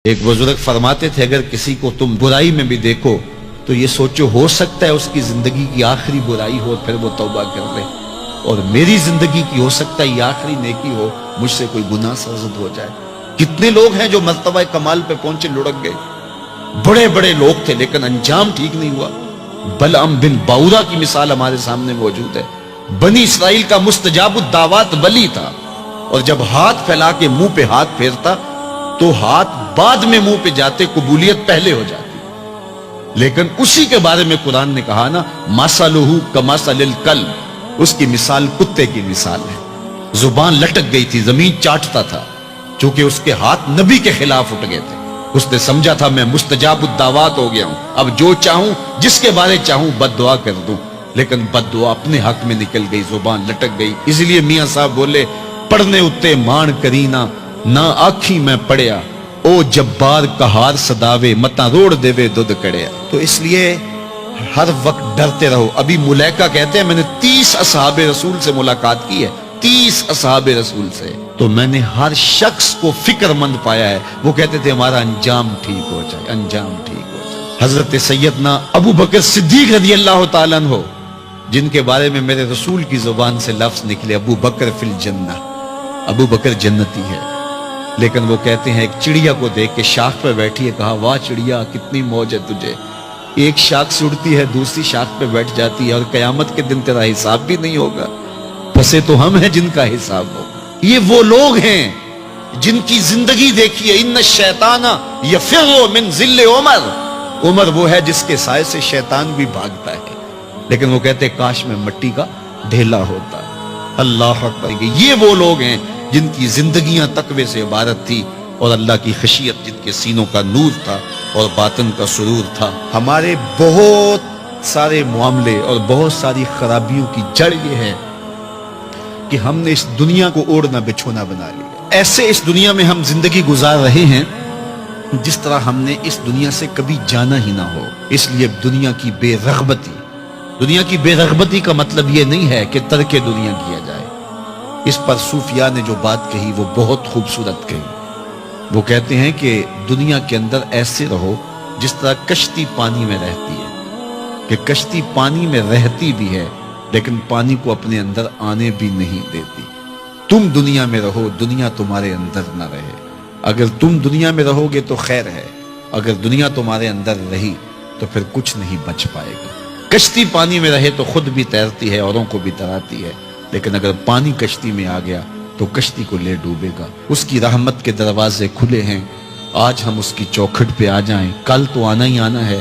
ایک बुजुर्ग फरमाते थे अगर किसी को तुम बुराई में भी देखो तो ये सोचो हो सकता है उसकी जिंदगी की आखिरी बुराई हो फिर वो तौबा कर ले, और मेरी जिंदगी की हो सकता है ये आखिरी नेकी हो, मुझसे कोई गुनाह सरजद हो जाए। कितने लोग हैं जो मर्तबा कमाल पे पहुंचे लुढ़क गए, बड़े बड़े लोग थे लेकिन अंजाम ठीक नहीं हुआ। बलअम बिन बाउरा की मिसाल हमारे सामने मौजूद है। बनी इसराइल का मुस्तजाबुद दावत वली था, और जब हाथ फैला के मुंह पे हाथ फेरता तो हाथ बाद में मुंह पे जाते, कबूलियत पहले हो जाती। लेकिन उसी के बारे में कुरान ने कहा ना, मासलुहु कमासलिल कल्ब, उसकी मिसाल कुत्ते की मिसाल है। जुबान लटक गई थी, जमीन चाटता था, चूंकि उसके हाथ नबी के खिलाफ उठ गए थे। उसने समझा था मैं मुस्तजाबुद दावत हो गया हूं, अब जो चाहूं जिसके बारे चाहूं बद्दुआ कर दूं। लेकिन बद्दुआ अपने हक में निकल गई, जुबान लटक गई। इसलिए मियां साहब बोले, पढ़ने उत्ते मान करीना ना आखी मैं पढ़िया, ओ जब्बार कहार सदावे मता रोड़ देवे दुध कड़िया। तो इसलिए हर वक्त डरते रहो। अभी मुलैका कहते हैं मैंने 30 असहाबे रसूल से मुलाकात की है, 30 असहाबे रसूल से, तो मैंने हर शख्स को फिक्रमंद पाया है। वो कहते थे हमारा अंजाम ठीक हो जाए, अंजाम ठीक हो जाए। हजरत सैयदना अबू बकर सिद्दीक रज़ी अल्लाह ताला अन्हु, जिनके बारे में मेरे रसूल की जुबान से लफ्ज निकले अबू बकर फिल जन्नह, अबू बकर जन्नती है। लेकिन वो कहते हैं एक चिड़िया को देख के शाख पे बैठी है, कहा वाह चिड़िया कितनी मौज है तुझे, एक शाख से उड़ती है दूसरी शाख पे बैठ जाती है, और कयामत के दिन तेरा हिसाब भी नहीं होगा, फंसे तो हम हैं जिनका हिसाब होगा। ये वो लोग हैं जिनकी जिंदगी देखिए, इन्न शैताना यफिर्रु मिन ज़िल्ल उमर, उमर वो है जिसके साए से शैतान भी भागता है। लेकिन वो कहते काश में मिट्टी का ढेला होता। अल्लाह अकबर। ये वो लोग हैं जिनकी जिंदगियां तकवे से इबारत थी, और अल्लाह की खशियत जिनके सीनों का नूर था और बातन का सुरूर था। हमारे बहुत सारे मामले और बहुत सारी खराबियों की जड़ ये है कि हमने इस दुनिया को ओढ़ना बिछोना बना लिया। ऐसे इस दुनिया में हम जिंदगी गुजार रहे हैं जिस तरह हमने इस दुनिया से कभी जाना ही ना हो। इसलिए दुनिया की बेरग़बती, दुनिया की बेरग़बती का मतलब ये नहीं है कि तर्क दुनिया किया जाए। इस पर सूफिया ने जो बात कही वो बहुत खूबसूरत कही। वो कहते हैं कि दुनिया के अंदर ऐसे रहो जिस तरह कश्ती पानी में रहती है, कि कश्ती पानी में रहती भी है लेकिन पानी को अपने अंदर आने भी नहीं देती। तुम दुनिया में रहो, दुनिया तुम्हारे अंदर न रहे। अगर तुम दुनिया में रहोगे तो खैर है, अगर दुनिया तुम्हारे अंदर रही तो फिर कुछ नहीं बच पाएगा। कश्ती पानी में रहे तो खुद भी तैरती है, औरों को भी तैराती है, लेकिन अगर पानी कश्ती में आ गया तो कश्ती को ले डूबेगा। उसकी रहमत के दरवाजे खुले हैं, आज हम उसकी चौखट पे आ जाएं, कल तो आना ही आना है।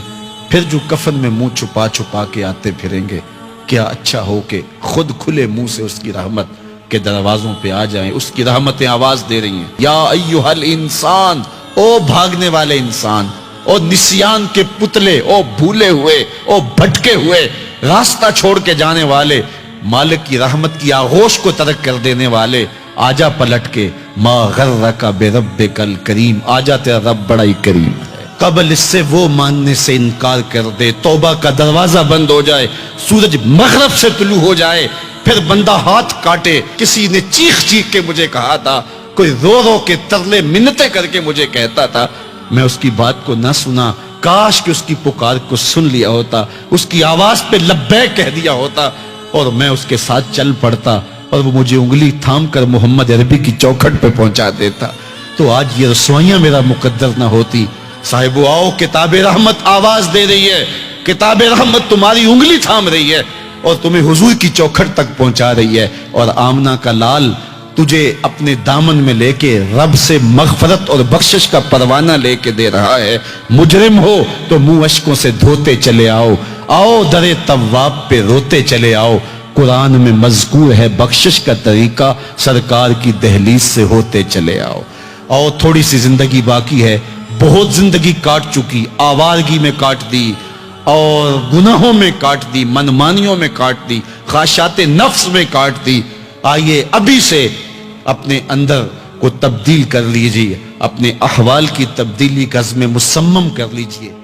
फिर जो कफन में मुंह छुपा छुपा के आते फिरेंगे, क्या अच्छा हो कि खुद खुले मुंह से उसकी रहमत के दरवाजों पे आ जाएं। उसकी रहमतें आवाज दे रही हैं, या अय्युहल इंसान, ओ भागने वाले इंसान, ओ निस्यान के पुतले, ओ भूले हुए, ओ भटके हुए, रास्ता छोड़ के जाने वाले, मालिक की रहमत की आगोश को तर्क कर देने वाले, आजा पलट के, मा गर्रका बिरब्बिकल करीम, आजा तेरा रब बड़ा ही करीम है। कबल इससे वो मानने से इनकार कर दे, तौबा का दरवाजा बंद हो जाए, सूरज मगरब से तुलू हो जाए, फिर बंदा हाथ काटे। किसी ने चीख चीख के मुझे कहा था, कोई रो रो के तरले मिन्नतें करके मुझे कहता था, मैं उसकी बात को ना सुना, काश कि उसकी पुकार को सुन लिया होता, उसकी आवाज पे लब्बैक कह दिया होता और मैं उसके साथ चल पड़ता, और वो मुझे उंगली थाम कर मोहम्मद अरबी की चौखट पे पहुंचा देता, तो आज ये रसोइयां मेरा मुकद्दर ना होती। साहिबो आओ, किताब रहमत आवाज दे रही है, किताब रहमत तुम्हारी उंगली थाम रही है और तुम्हें हुजूर की चौखट तक पहुंचा रही है। और आमना का लाल तुझे अपने दामन में लेके रब से मगफरत और बख्शिश का परवाना लेके दे रहा है। मुजरिम हो तो मुंह अश्कों से धोते चले आओ, आओ दरे तव्वाब पे रोते चले आओ। कुरान में मज़कूर है बख्शिश का तरीका, सरकार की दहलीज से होते चले आओ। और थोड़ी सी जिंदगी बाकी है, बहुत जिंदगी काट चुकी, आवारगी में काट दी और गुनाहों में काट दी, मनमानियों में काट दी, ख्वाहिशाते नफ्स में काट दी। आइए अभी से अपने अंदर को तब्दील कर लीजिए, अपने अहवाल की तब्दीली का अज़्म मुसम्मम कर लीजिए।